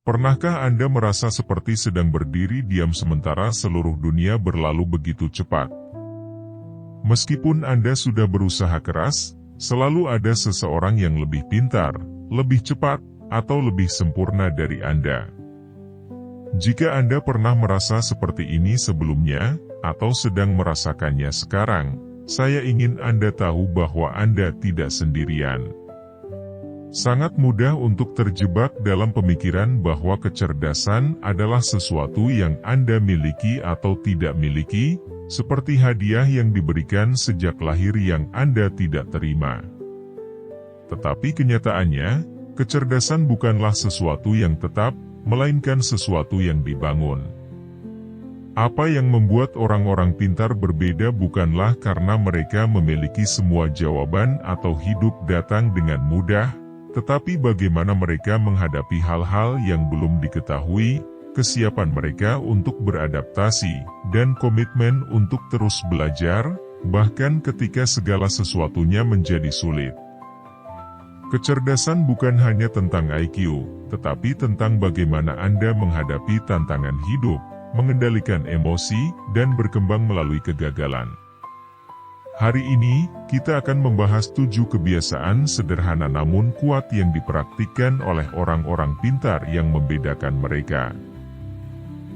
Pernahkah Anda merasa seperti sedang berdiri diam sementara seluruh dunia berlalu begitu cepat? Meskipun Anda sudah berusaha keras, selalu ada seseorang yang lebih pintar, lebih cepat, atau lebih sempurna dari Anda. Jika Anda pernah merasa seperti ini sebelumnya, atau sedang merasakannya sekarang, saya ingin Anda tahu bahwa Anda tidak sendirian. Sangat mudah untuk terjebak dalam pemikiran bahwa kecerdasan adalah sesuatu yang Anda miliki atau tidak miliki, seperti hadiah yang diberikan sejak lahir yang Anda tidak terima. Tetapi kenyataannya, kecerdasan bukanlah sesuatu yang tetap, melainkan sesuatu yang dibangun. Apa yang membuat orang-orang pintar berbeda bukanlah karena mereka memiliki semua jawaban atau hidup datang dengan mudah, tetapi bagaimana mereka menghadapi hal-hal yang belum diketahui, kesiapan mereka untuk beradaptasi, dan komitmen untuk terus belajar, bahkan ketika segala sesuatunya menjadi sulit. Kecerdasan bukan hanya tentang IQ, tetapi tentang bagaimana Anda menghadapi tantangan hidup, mengendalikan emosi, dan berkembang melalui kegagalan. Hari ini, kita akan membahas 7 kebiasaan sederhana namun kuat yang dipraktikkan oleh orang-orang pintar yang membedakan mereka.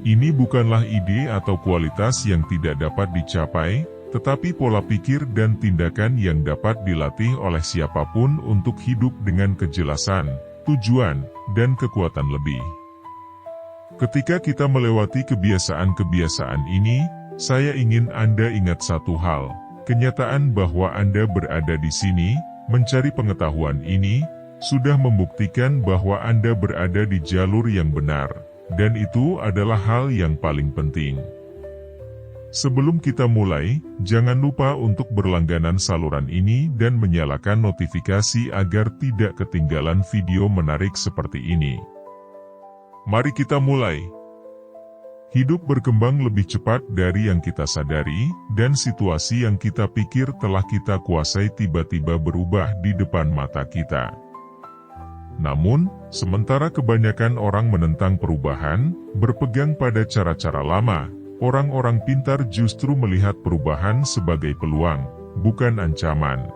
Ini bukanlah ide atau kualitas yang tidak dapat dicapai, tetapi pola pikir dan tindakan yang dapat dilatih oleh siapapun untuk hidup dengan kejelasan, tujuan, dan kekuatan lebih. Ketika kita melewati kebiasaan-kebiasaan ini, saya ingin Anda ingat satu hal. Kenyataan bahwa Anda berada di sini, mencari pengetahuan ini, sudah membuktikan bahwa Anda berada di jalur yang benar, dan itu adalah hal yang paling penting. Sebelum kita mulai, jangan lupa untuk berlangganan saluran ini dan menyalakan notifikasi agar tidak ketinggalan video menarik seperti ini. Mari kita mulai. Hidup berkembang lebih cepat dari yang kita sadari, dan situasi yang kita pikir telah kita kuasai tiba-tiba berubah di depan mata kita. Namun, sementara kebanyakan orang menentang perubahan, berpegang pada cara-cara lama, orang-orang pintar justru melihat perubahan sebagai peluang, bukan ancaman.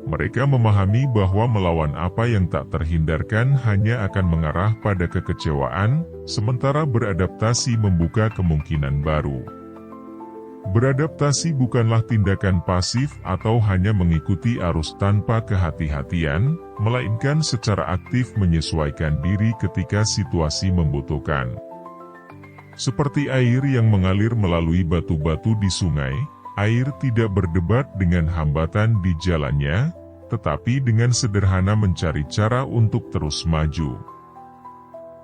Mereka memahami bahwa melawan apa yang tak terhindarkan hanya akan mengarah pada kekecewaan, sementara beradaptasi membuka kemungkinan baru. Beradaptasi bukanlah tindakan pasif atau hanya mengikuti arus tanpa kehati-hatian, melainkan secara aktif menyesuaikan diri ketika situasi membutuhkan. Seperti air yang mengalir melalui batu-batu di sungai, air tidak berdebat dengan hambatan di jalannya, tetapi dengan sederhana mencari cara untuk terus maju.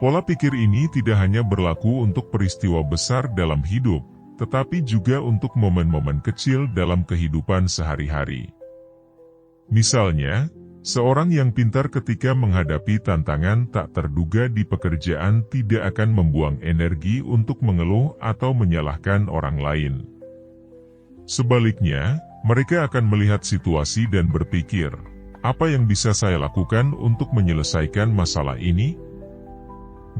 Pola pikir ini tidak hanya berlaku untuk peristiwa besar dalam hidup, tetapi juga untuk momen-momen kecil dalam kehidupan sehari-hari. Misalnya, seorang yang pintar ketika menghadapi tantangan tak terduga di pekerjaan tidak akan membuang energi untuk mengeluh atau menyalahkan orang lain. Sebaliknya, mereka akan melihat situasi dan berpikir, apa yang bisa saya lakukan untuk menyelesaikan masalah ini?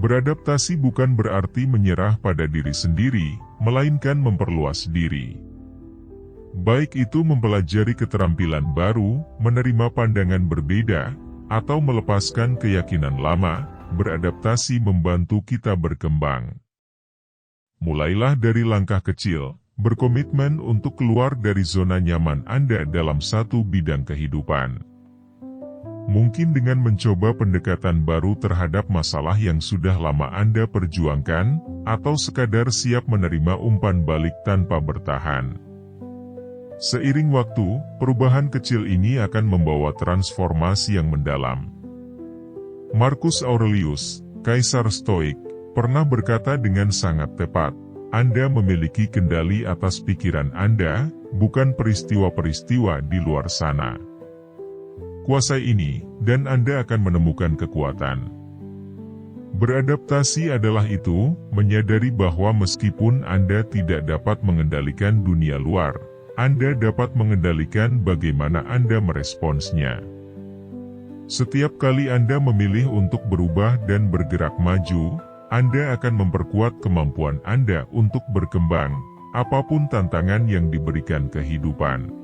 Beradaptasi bukan berarti menyerah pada diri sendiri, melainkan memperluas diri. Baik itu mempelajari keterampilan baru, menerima pandangan berbeda, atau melepaskan keyakinan lama, beradaptasi membantu kita berkembang. Mulailah dari langkah kecil. Berkomitmen untuk keluar dari zona nyaman Anda dalam satu bidang kehidupan. Mungkin dengan mencoba pendekatan baru terhadap masalah yang sudah lama Anda perjuangkan, atau sekadar siap menerima umpan balik tanpa bertahan. Seiring waktu, perubahan kecil ini akan membawa transformasi yang mendalam. Marcus Aurelius, Kaisar Stoik, pernah berkata dengan sangat tepat, Anda memiliki kendali atas pikiran Anda, bukan peristiwa-peristiwa di luar sana. Kuasai ini, dan Anda akan menemukan kekuatan. Beradaptasi adalah itu, menyadari bahwa meskipun Anda tidak dapat mengendalikan dunia luar, Anda dapat mengendalikan bagaimana Anda meresponsnya. Setiap kali Anda memilih untuk berubah dan bergerak maju, Anda akan memperkuat kemampuan Anda untuk berkembang, apapun tantangan yang diberikan kehidupan.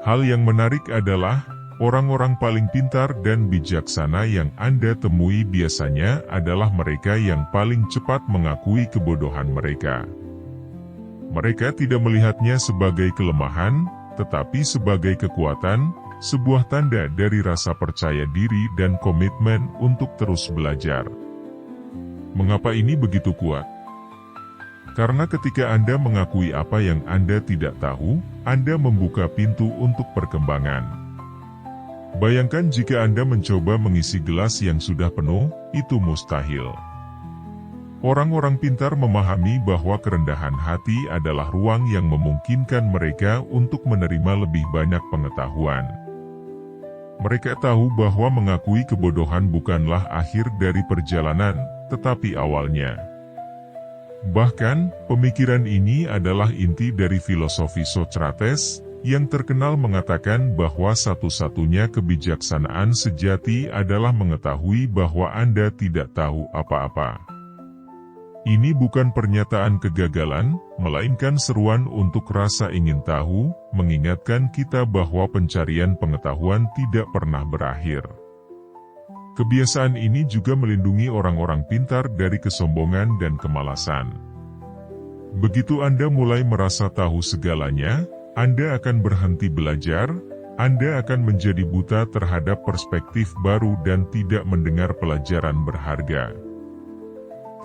Hal yang menarik adalah, orang-orang paling pintar dan bijaksana yang Anda temui biasanya adalah mereka yang paling cepat mengakui kebodohan mereka. Mereka tidak melihatnya sebagai kelemahan, tetapi sebagai kekuatan, sebuah tanda dari rasa percaya diri dan komitmen untuk terus belajar. Mengapa ini begitu kuat? Karena ketika Anda mengakui apa yang Anda tidak tahu, Anda membuka pintu untuk perkembangan. Bayangkan jika Anda mencoba mengisi gelas yang sudah penuh, itu mustahil. Orang-orang pintar memahami bahwa kerendahan hati adalah ruang yang memungkinkan mereka untuk menerima lebih banyak pengetahuan. Mereka tahu bahwa mengakui kebodohan bukanlah akhir dari perjalanan, tetapi awalnya. Bahkan, pemikiran ini adalah inti dari filosofi Socrates, yang terkenal mengatakan bahwa satu-satunya kebijaksanaan sejati adalah mengetahui bahwa Anda tidak tahu apa-apa. Ini bukan pernyataan kegagalan, melainkan seruan untuk rasa ingin tahu, mengingatkan kita bahwa pencarian pengetahuan tidak pernah berakhir. Kebiasaan ini juga melindungi orang-orang pintar dari kesombongan dan kemalasan. Begitu Anda mulai merasa tahu segalanya, Anda akan berhenti belajar, Anda akan menjadi buta terhadap perspektif baru dan tidak mendengar pelajaran berharga.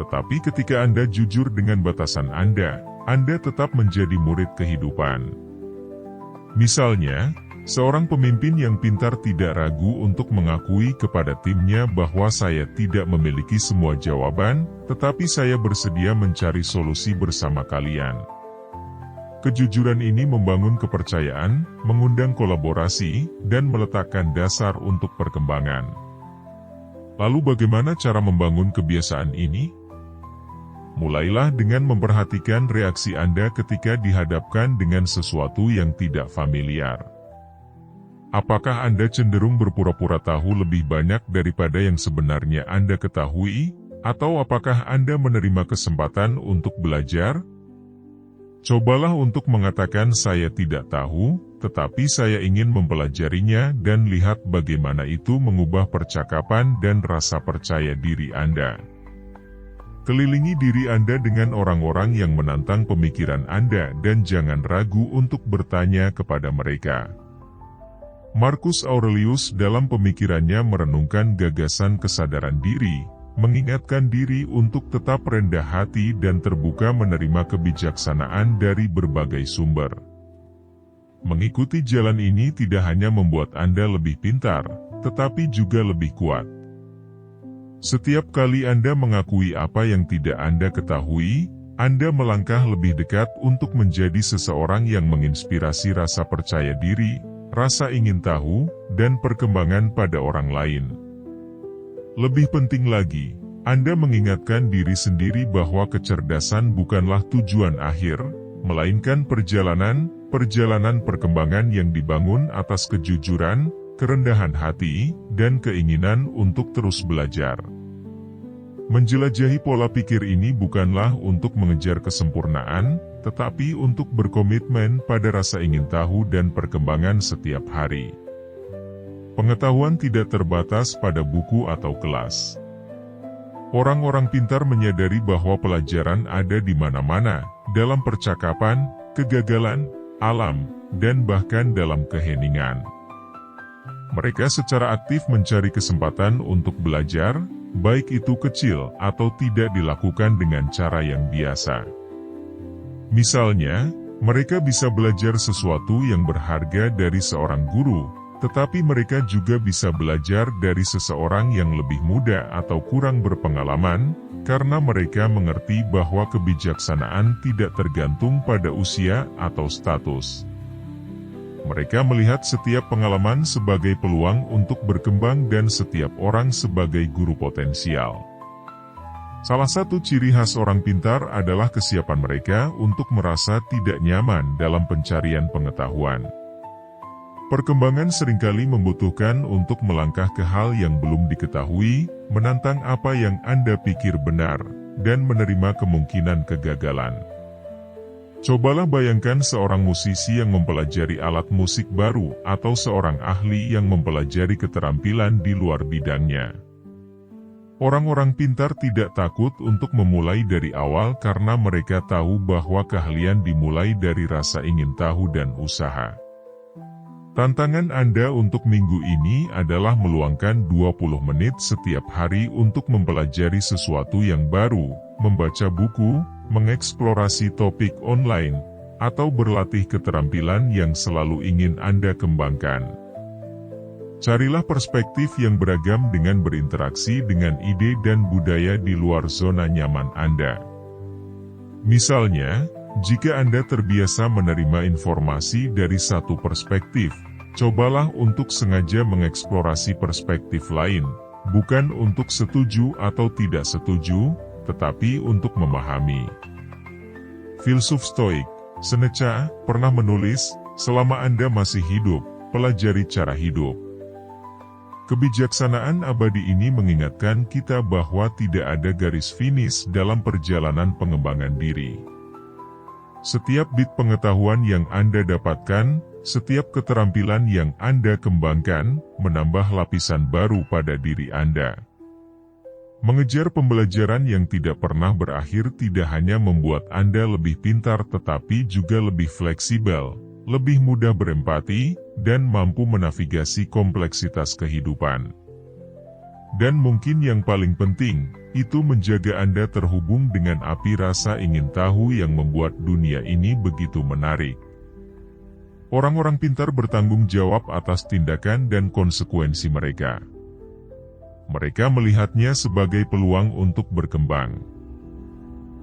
Tetapi ketika Anda jujur dengan batasan Anda tetap menjadi murid kehidupan. Misalnya, seorang pemimpin yang pintar tidak ragu untuk mengakui kepada timnya bahwa saya tidak memiliki semua jawaban, tetapi saya bersedia mencari solusi bersama kalian. Kejujuran ini membangun kepercayaan, mengundang kolaborasi, dan meletakkan dasar untuk perkembangan. Lalu bagaimana cara membangun kebiasaan ini? Mulailah dengan memperhatikan reaksi Anda ketika dihadapkan dengan sesuatu yang tidak familiar. Apakah Anda cenderung berpura-pura tahu lebih banyak daripada yang sebenarnya Anda ketahui? Atau apakah Anda menerima kesempatan untuk belajar? Cobalah untuk mengatakan saya tidak tahu, tetapi saya ingin mempelajarinya dan lihat bagaimana itu mengubah percakapan dan rasa percaya diri Anda. Kelilingi diri Anda dengan orang-orang yang menantang pemikiran Anda dan jangan ragu untuk bertanya kepada mereka. Marcus Aurelius dalam pemikirannya merenungkan gagasan kesadaran diri, mengingatkan diri untuk tetap rendah hati dan terbuka menerima kebijaksanaan dari berbagai sumber. Mengikuti jalan ini tidak hanya membuat Anda lebih pintar, tetapi juga lebih kuat. Setiap kali Anda mengakui apa yang tidak Anda ketahui, Anda melangkah lebih dekat untuk menjadi seseorang yang menginspirasi rasa percaya diri, rasa ingin tahu, dan perkembangan pada orang lain. Lebih penting lagi, Anda mengingatkan diri sendiri bahwa kecerdasan bukanlah tujuan akhir, melainkan perjalanan perkembangan yang dibangun atas kejujuran, kerendahan hati, dan keinginan untuk terus belajar. Menjelajahi pola pikir ini bukanlah untuk mengejar kesempurnaan, tetapi untuk berkomitmen pada rasa ingin tahu dan perkembangan setiap hari. Pengetahuan tidak terbatas pada buku atau kelas. Orang-orang pintar menyadari bahwa pelajaran ada di mana-mana, dalam percakapan, kegagalan, alam, dan bahkan dalam keheningan. Mereka secara aktif mencari kesempatan untuk belajar, baik itu kecil atau tidak dilakukan dengan cara yang biasa. Misalnya, mereka bisa belajar sesuatu yang berharga dari seorang guru, tetapi mereka juga bisa belajar dari seseorang yang lebih muda atau kurang berpengalaman, karena mereka mengerti bahwa kebijaksanaan tidak tergantung pada usia atau status. Mereka melihat setiap pengalaman sebagai peluang untuk berkembang dan setiap orang sebagai guru potensial. Salah satu ciri khas orang pintar adalah kesiapan mereka untuk merasa tidak nyaman dalam pencarian pengetahuan. Perkembangan seringkali membutuhkan untuk melangkah ke hal yang belum diketahui, menantang apa yang Anda pikir benar, dan menerima kemungkinan kegagalan. Cobalah bayangkan seorang musisi yang mempelajari alat musik baru atau seorang ahli yang mempelajari keterampilan di luar bidangnya. Orang-orang pintar tidak takut untuk memulai dari awal karena mereka tahu bahwa keahlian dimulai dari rasa ingin tahu dan usaha. Tantangan Anda untuk minggu ini adalah meluangkan 20 menit setiap hari untuk mempelajari sesuatu yang baru, membaca buku, mengeksplorasi topik online, atau berlatih keterampilan yang selalu ingin Anda kembangkan. Carilah perspektif yang beragam dengan berinteraksi dengan ide dan budaya di luar zona nyaman Anda. Misalnya, jika Anda terbiasa menerima informasi dari satu perspektif, cobalah untuk sengaja mengeksplorasi perspektif lain, bukan untuk setuju atau tidak setuju, tetapi untuk memahami. Filsuf Stoik, Seneca, pernah menulis, selama Anda masih hidup, pelajari cara hidup. Kebijaksanaan abadi ini mengingatkan kita bahwa tidak ada garis finish dalam perjalanan pengembangan diri. Setiap bit pengetahuan yang Anda dapatkan, setiap keterampilan yang Anda kembangkan, menambah lapisan baru pada diri Anda. Mengejar pembelajaran yang tidak pernah berakhir tidak hanya membuat Anda lebih pintar tetapi juga lebih fleksibel, lebih mudah berempati, dan mampu menavigasi kompleksitas kehidupan. Dan mungkin yang paling penting, itu menjaga Anda terhubung dengan api rasa ingin tahu yang membuat dunia ini begitu menarik. Orang-orang pintar bertanggung jawab atas tindakan dan konsekuensi mereka. Mereka melihatnya sebagai peluang untuk berkembang.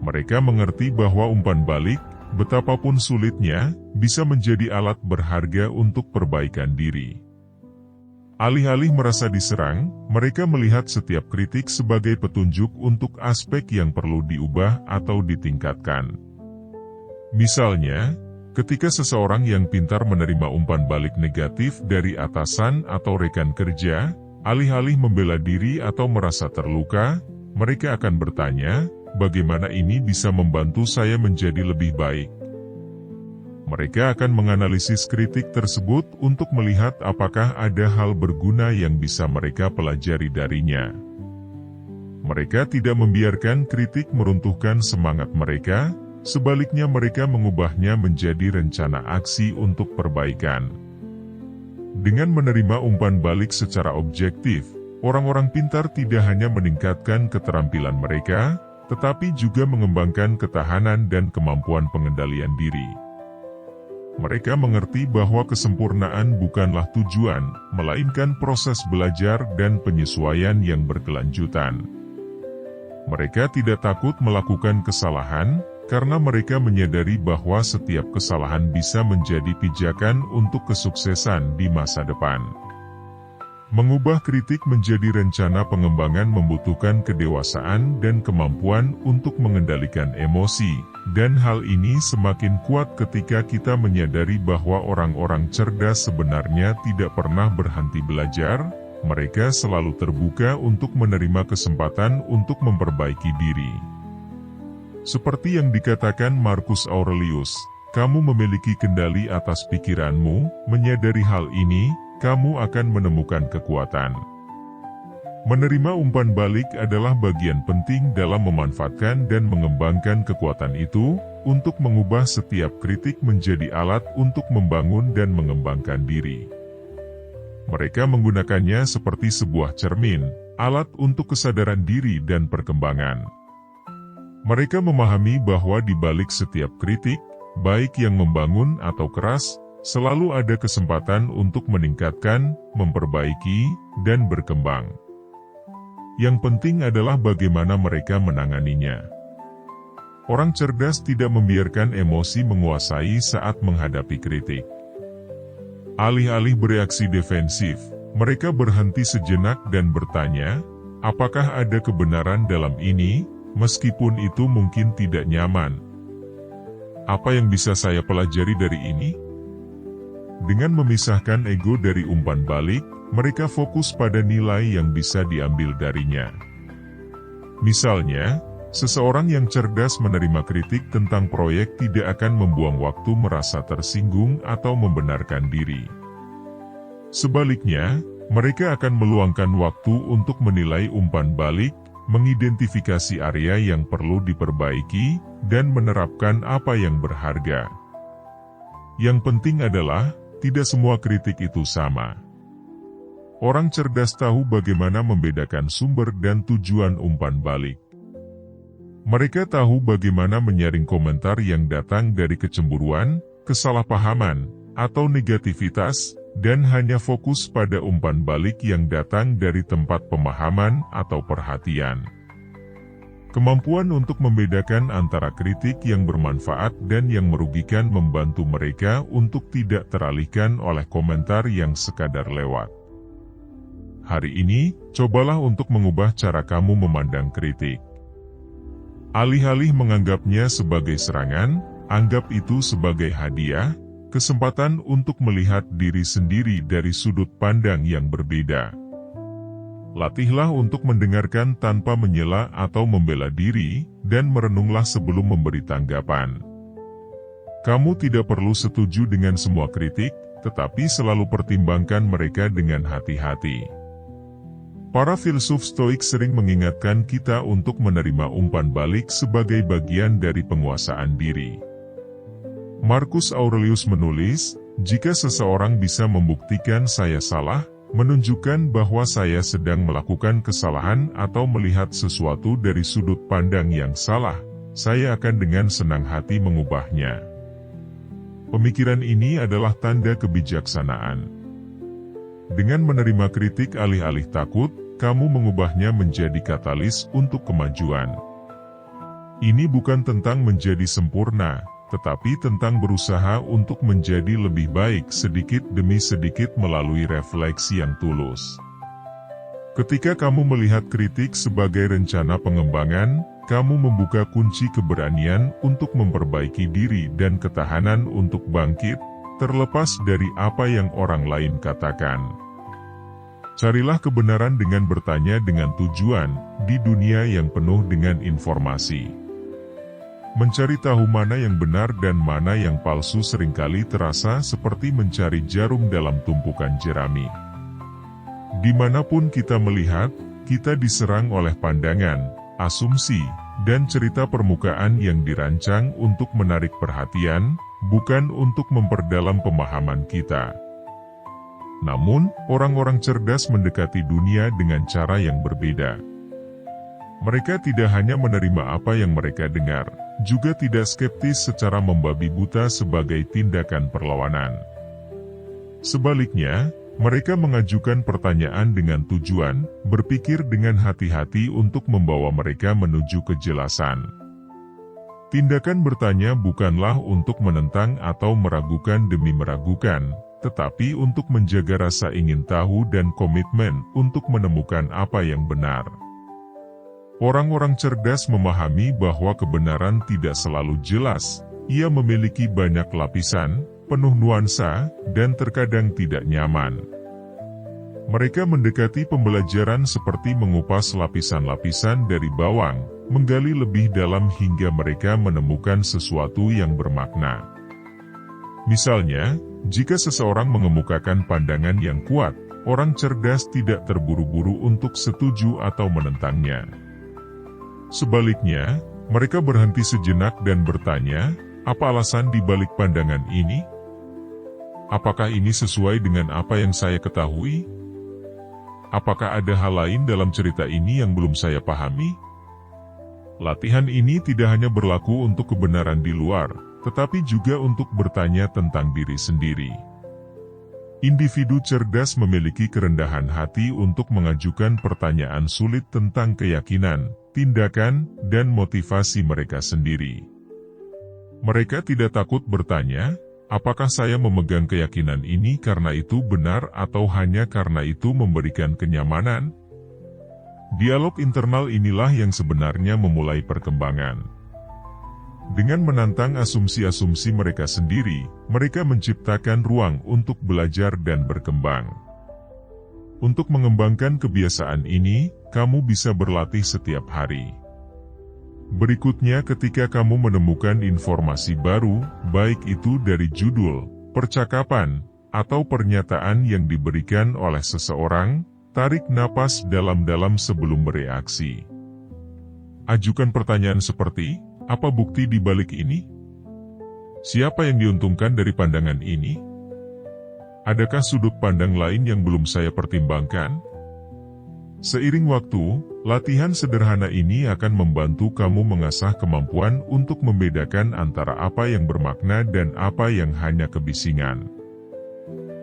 Mereka mengerti bahwa umpan balik, betapapun sulitnya, bisa menjadi alat berharga untuk perbaikan diri. Alih-alih merasa diserang, mereka melihat setiap kritik sebagai petunjuk untuk aspek yang perlu diubah atau ditingkatkan. Misalnya, ketika seseorang yang pintar menerima umpan balik negatif dari atasan atau rekan kerja, alih-alih membela diri atau merasa terluka, mereka akan bertanya, bagaimana ini bisa membantu saya menjadi lebih baik? Mereka akan menganalisis kritik tersebut untuk melihat apakah ada hal berguna yang bisa mereka pelajari darinya. Mereka tidak membiarkan kritik meruntuhkan semangat mereka, sebaliknya mereka mengubahnya menjadi rencana aksi untuk perbaikan. Dengan menerima umpan balik secara objektif, orang-orang pintar tidak hanya meningkatkan keterampilan mereka, tetapi juga mengembangkan ketahanan dan kemampuan pengendalian diri. Mereka mengerti bahwa kesempurnaan bukanlah tujuan, melainkan proses belajar dan penyesuaian yang berkelanjutan. Mereka tidak takut melakukan kesalahan, karena mereka menyadari bahwa setiap kesalahan bisa menjadi pijakan untuk kesuksesan di masa depan. Mengubah kritik menjadi rencana pengembangan membutuhkan kedewasaan dan kemampuan untuk mengendalikan emosi, dan hal ini semakin kuat ketika kita menyadari bahwa orang-orang cerdas sebenarnya tidak pernah berhenti belajar, mereka selalu terbuka untuk menerima kesempatan untuk memperbaiki diri. Seperti yang dikatakan Marcus Aurelius, kamu memiliki kendali atas pikiranmu, menyadari hal ini, kamu akan menemukan kekuatan. Menerima umpan balik adalah bagian penting dalam memanfaatkan dan mengembangkan kekuatan itu, untuk mengubah setiap kritik menjadi alat untuk membangun dan mengembangkan diri. Mereka menggunakannya seperti sebuah cermin, alat untuk kesadaran diri dan perkembangan. Mereka memahami bahwa di balik setiap kritik, baik yang membangun atau keras, selalu ada kesempatan untuk meningkatkan, memperbaiki, dan berkembang. Yang penting adalah bagaimana mereka menanganinya. Orang cerdas tidak membiarkan emosi menguasai saat menghadapi kritik. Alih-alih bereaksi defensif, mereka berhenti sejenak dan bertanya, apakah ada kebenaran dalam ini, meskipun itu mungkin tidak nyaman? Apa yang bisa saya pelajari dari ini? Dengan memisahkan ego dari umpan balik, mereka fokus pada nilai yang bisa diambil darinya. Misalnya, seseorang yang cerdas menerima kritik tentang proyek tidak akan membuang waktu merasa tersinggung atau membenarkan diri. Sebaliknya, mereka akan meluangkan waktu untuk menilai umpan balik, mengidentifikasi area yang perlu diperbaiki, dan menerapkan apa yang berharga. Yang penting adalah, tidak semua kritik itu sama. Orang cerdas tahu bagaimana membedakan sumber dan tujuan umpan balik. Mereka tahu bagaimana menyaring komentar yang datang dari kecemburuan, kesalahpahaman, atau negativitas, dan hanya fokus pada umpan balik yang datang dari tempat pemahaman atau perhatian. Kemampuan untuk membedakan antara kritik yang bermanfaat dan yang merugikan membantu mereka untuk tidak teralihkan oleh komentar yang sekadar lewat. Hari ini, cobalah untuk mengubah cara kamu memandang kritik. Alih-alih menganggapnya sebagai serangan, anggap itu sebagai hadiah, kesempatan untuk melihat diri sendiri dari sudut pandang yang berbeda. Latihlah untuk mendengarkan tanpa menyela atau membela diri, dan merenunglah sebelum memberi tanggapan. Kamu tidak perlu setuju dengan semua kritik, tetapi selalu pertimbangkan mereka dengan hati-hati. Para filsuf Stoik sering mengingatkan kita untuk menerima umpan balik sebagai bagian dari penguasaan diri. Marcus Aurelius menulis, "Jika seseorang bisa membuktikan saya salah, menunjukkan bahwa saya sedang melakukan kesalahan atau melihat sesuatu dari sudut pandang yang salah, saya akan dengan senang hati mengubahnya." Pemikiran ini adalah tanda kebijaksanaan. Dengan menerima kritik alih-alih takut, kamu mengubahnya menjadi katalis untuk kemajuan. Ini bukan tentang menjadi sempurna, tetapi tentang berusaha untuk menjadi lebih baik sedikit demi sedikit melalui refleksi yang tulus. Ketika kamu melihat kritik sebagai rencana pengembangan, kamu membuka kunci keberanian untuk memperbaiki diri dan ketahanan untuk bangkit, terlepas dari apa yang orang lain katakan. Carilah kebenaran dengan bertanya dengan tujuan, di dunia yang penuh dengan informasi. Mencari tahu mana yang benar dan mana yang palsu seringkali terasa seperti mencari jarum dalam tumpukan jerami. Dimanapun kita melihat, kita diserang oleh pandangan, asumsi, dan cerita permukaan yang dirancang untuk menarik perhatian, bukan untuk memperdalam pemahaman kita. Namun, orang-orang cerdas mendekati dunia dengan cara yang berbeda. Mereka tidak hanya menerima apa yang mereka dengar, juga tidak skeptis secara membabi buta sebagai tindakan perlawanan. Sebaliknya, mereka mengajukan pertanyaan dengan tujuan, berpikir dengan hati-hati untuk membawa mereka menuju kejelasan. Tindakan bertanya bukanlah untuk menentang atau meragukan demi meragukan, tetapi untuk menjaga rasa ingin tahu dan komitmen untuk menemukan apa yang benar. Orang-orang cerdas memahami bahwa kebenaran tidak selalu jelas, ia memiliki banyak lapisan, penuh nuansa, dan terkadang tidak nyaman. Mereka mendekati pembelajaran seperti mengupas lapisan-lapisan dari bawang, menggali lebih dalam hingga mereka menemukan sesuatu yang bermakna. Misalnya, jika seseorang mengemukakan pandangan yang kuat, orang cerdas tidak terburu-buru untuk setuju atau menentangnya. Sebaliknya, mereka berhenti sejenak dan bertanya, apa alasan di balik pandangan ini? Apakah ini sesuai dengan apa yang saya ketahui? Apakah ada hal lain dalam cerita ini yang belum saya pahami? Latihan ini tidak hanya berlaku untuk kebenaran di luar, tetapi juga untuk bertanya tentang diri sendiri. Individu cerdas memiliki kerendahan hati untuk mengajukan pertanyaan sulit tentang keyakinan, tindakan, dan motivasi mereka sendiri. Mereka tidak takut bertanya, apakah saya memegang keyakinan ini karena itu benar atau hanya karena itu memberikan kenyamanan? Dialog internal inilah yang sebenarnya memulai perkembangan. Dengan menantang asumsi-asumsi mereka sendiri, mereka menciptakan ruang untuk belajar dan berkembang. Untuk mengembangkan kebiasaan ini, kamu bisa berlatih setiap hari. Berikutnya, ketika kamu menemukan informasi baru, baik itu dari judul, percakapan, atau pernyataan yang diberikan oleh seseorang, tarik napas dalam-dalam sebelum bereaksi. Ajukan pertanyaan seperti, apa bukti di balik ini? Siapa yang diuntungkan dari pandangan ini? Adakah sudut pandang lain yang belum saya pertimbangkan? Seiring waktu, latihan sederhana ini akan membantu kamu mengasah kemampuan untuk membedakan antara apa yang bermakna dan apa yang hanya kebisingan.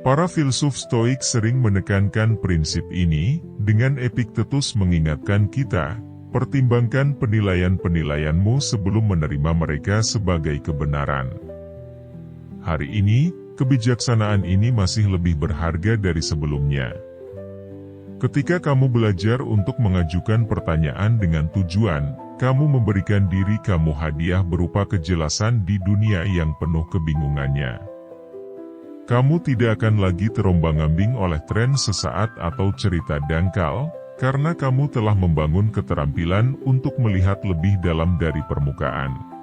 Para filsuf Stoik sering menekankan prinsip ini, dengan Epictetus mengingatkan kita, pertimbangkan penilaian-penilaianmu sebelum menerima mereka sebagai kebenaran. Hari ini, kebijaksanaan ini masih lebih berharga dari sebelumnya. Ketika kamu belajar untuk mengajukan pertanyaan dengan tujuan, kamu memberikan diri kamu hadiah berupa kejelasan di dunia yang penuh kebingungannya. Kamu tidak akan lagi terombang-ambing oleh tren sesaat atau cerita dangkal, karena kamu telah membangun keterampilan untuk melihat lebih dalam dari permukaan.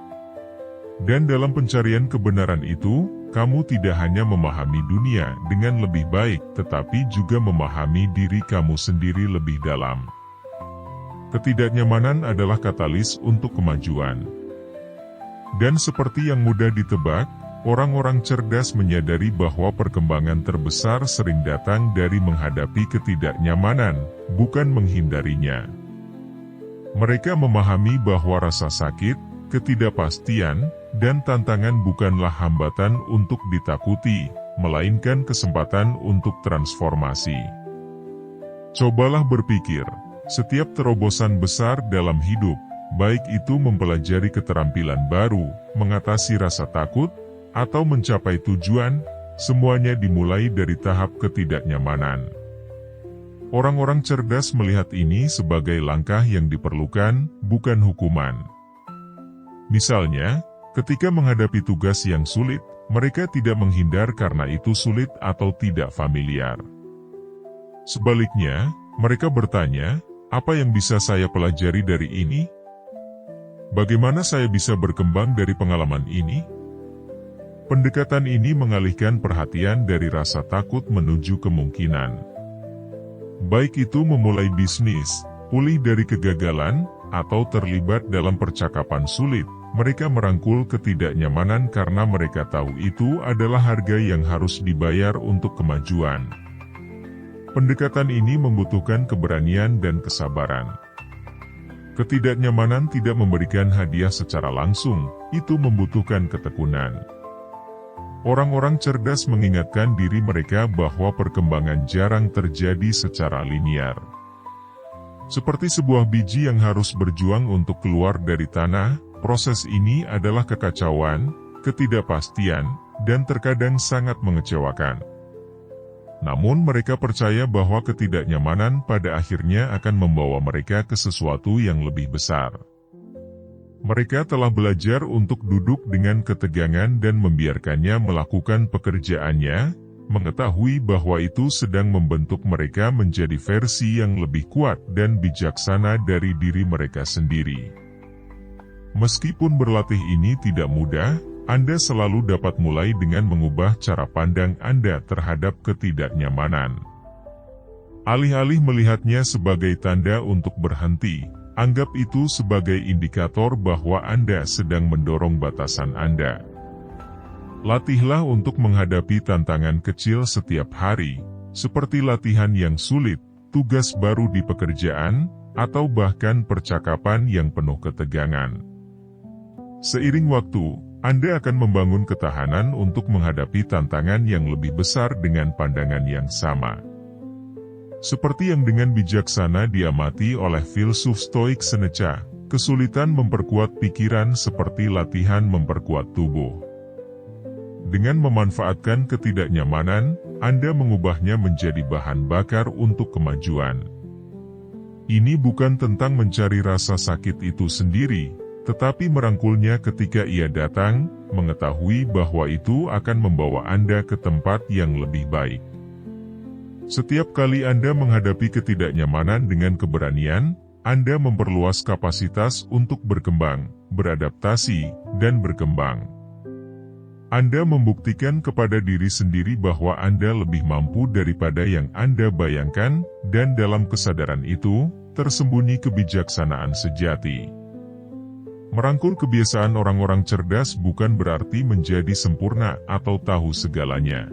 Dan dalam pencarian kebenaran itu, kamu tidak hanya memahami dunia dengan lebih baik, tetapi juga memahami diri kamu sendiri lebih dalam. Ketidaknyamanan adalah katalis untuk kemajuan. Dan seperti yang mudah ditebak, orang-orang cerdas menyadari bahwa perkembangan terbesar sering datang dari menghadapi ketidaknyamanan, bukan menghindarinya. Mereka memahami bahwa rasa sakit, ketidakpastian, dan tantangan bukanlah hambatan untuk ditakuti, melainkan kesempatan untuk transformasi. Cobalah berpikir, setiap terobosan besar dalam hidup, baik itu mempelajari keterampilan baru, mengatasi rasa takut, atau mencapai tujuan, semuanya dimulai dari tahap ketidaknyamanan. Orang-orang cerdas melihat ini sebagai langkah yang diperlukan, bukan hukuman. Misalnya, ketika menghadapi tugas yang sulit, mereka tidak menghindar karena itu sulit atau tidak familiar. Sebaliknya, mereka bertanya, apa yang bisa saya pelajari dari ini? Bagaimana saya bisa berkembang dari pengalaman ini? Pendekatan ini mengalihkan perhatian dari rasa takut menuju kemungkinan. Baik itu memulai bisnis, pulih dari kegagalan, atau terlibat dalam percakapan sulit, mereka merangkul ketidaknyamanan karena mereka tahu itu adalah harga yang harus dibayar untuk kemajuan. Pendekatan ini membutuhkan keberanian dan kesabaran. Ketidaknyamanan tidak memberikan hadiah secara langsung, itu membutuhkan ketekunan. Orang-orang cerdas mengingatkan diri mereka bahwa perkembangan jarang terjadi secara linear. Seperti sebuah biji yang harus berjuang untuk keluar dari tanah, proses ini adalah kekacauan, ketidakpastian, dan terkadang sangat mengecewakan. Namun mereka percaya bahwa ketidaknyamanan pada akhirnya akan membawa mereka ke sesuatu yang lebih besar. Mereka telah belajar untuk duduk dengan ketegangan dan membiarkannya melakukan pekerjaannya, mengetahui bahwa itu sedang membentuk mereka menjadi versi yang lebih kuat dan bijaksana dari diri mereka sendiri. Meskipun berlatih ini tidak mudah, Anda selalu dapat mulai dengan mengubah cara pandang Anda terhadap ketidaknyamanan. Alih-alih melihatnya sebagai tanda untuk berhenti, anggap itu sebagai indikator bahwa Anda sedang mendorong batasan Anda. Latihlah untuk menghadapi tantangan kecil setiap hari, seperti latihan yang sulit, tugas baru di pekerjaan, atau bahkan percakapan yang penuh ketegangan. Seiring waktu, Anda akan membangun ketahanan untuk menghadapi tantangan yang lebih besar dengan pandangan yang sama. Seperti yang dengan bijaksana diamati oleh filsuf Stoik Seneca, kesulitan memperkuat pikiran seperti latihan memperkuat tubuh. Dengan memanfaatkan ketidaknyamanan, Anda mengubahnya menjadi bahan bakar untuk kemajuan. Ini bukan tentang mencari rasa sakit itu sendiri, tetapi merangkulnya ketika ia datang, mengetahui bahwa itu akan membawa Anda ke tempat yang lebih baik. Setiap kali Anda menghadapi ketidaknyamanan dengan keberanian, Anda memperluas kapasitas untuk berkembang, beradaptasi, dan berkembang. Anda membuktikan kepada diri sendiri bahwa Anda lebih mampu daripada yang Anda bayangkan, dan dalam kesadaran itu, tersembunyi kebijaksanaan sejati. Merangkul kebiasaan orang-orang cerdas bukan berarti menjadi sempurna atau tahu segalanya.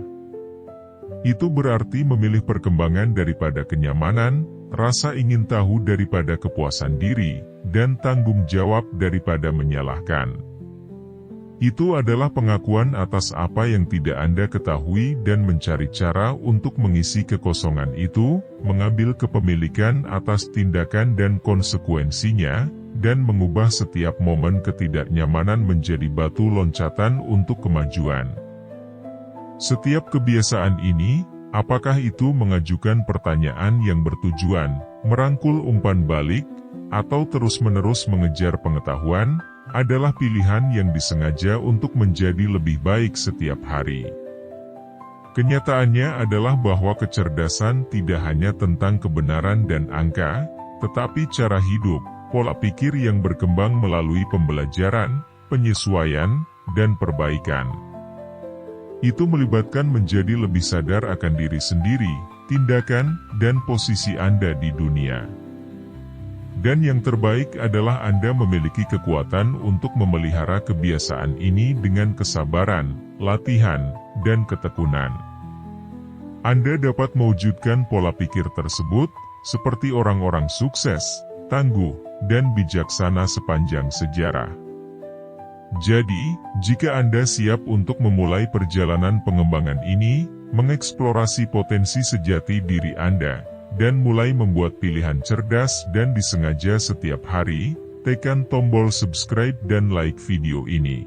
Itu berarti memilih perkembangan daripada kenyamanan, rasa ingin tahu daripada kepuasan diri, dan tanggung jawab daripada menyalahkan. Itu adalah pengakuan atas apa yang tidak Anda ketahui dan mencari cara untuk mengisi kekosongan itu, mengambil kepemilikan atas tindakan dan konsekuensinya, dan mengubah setiap momen ketidaknyamanan menjadi batu loncatan untuk kemajuan. Setiap kebiasaan ini, apakah itu mengajukan pertanyaan yang bertujuan, merangkul umpan balik, atau terus-menerus mengejar pengetahuan, adalah pilihan yang disengaja untuk menjadi lebih baik setiap hari. Kenyataannya adalah bahwa kecerdasan tidak hanya tentang kebenaran dan angka, tetapi cara hidup, pola pikir yang berkembang melalui pembelajaran, penyesuaian, dan perbaikan. Itu melibatkan menjadi lebih sadar akan diri sendiri, tindakan, dan posisi Anda di dunia. Dan yang terbaik adalah Anda memiliki kekuatan untuk memelihara kebiasaan ini dengan kesabaran, latihan, dan ketekunan. Anda dapat mewujudkan pola pikir tersebut, seperti orang-orang sukses, tangguh, dan bijaksana sepanjang sejarah. Jadi, jika Anda siap untuk memulai perjalanan pengembangan ini, mengeksplorasi potensi sejati diri Anda, dan mulai membuat pilihan cerdas dan disengaja setiap hari, tekan tombol subscribe dan like video ini.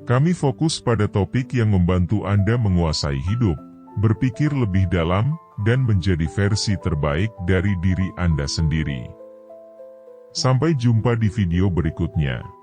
Kami fokus pada topik yang membantu Anda menguasai hidup, berpikir lebih dalam, dan menjadi versi terbaik dari diri Anda sendiri. Sampai jumpa di video berikutnya.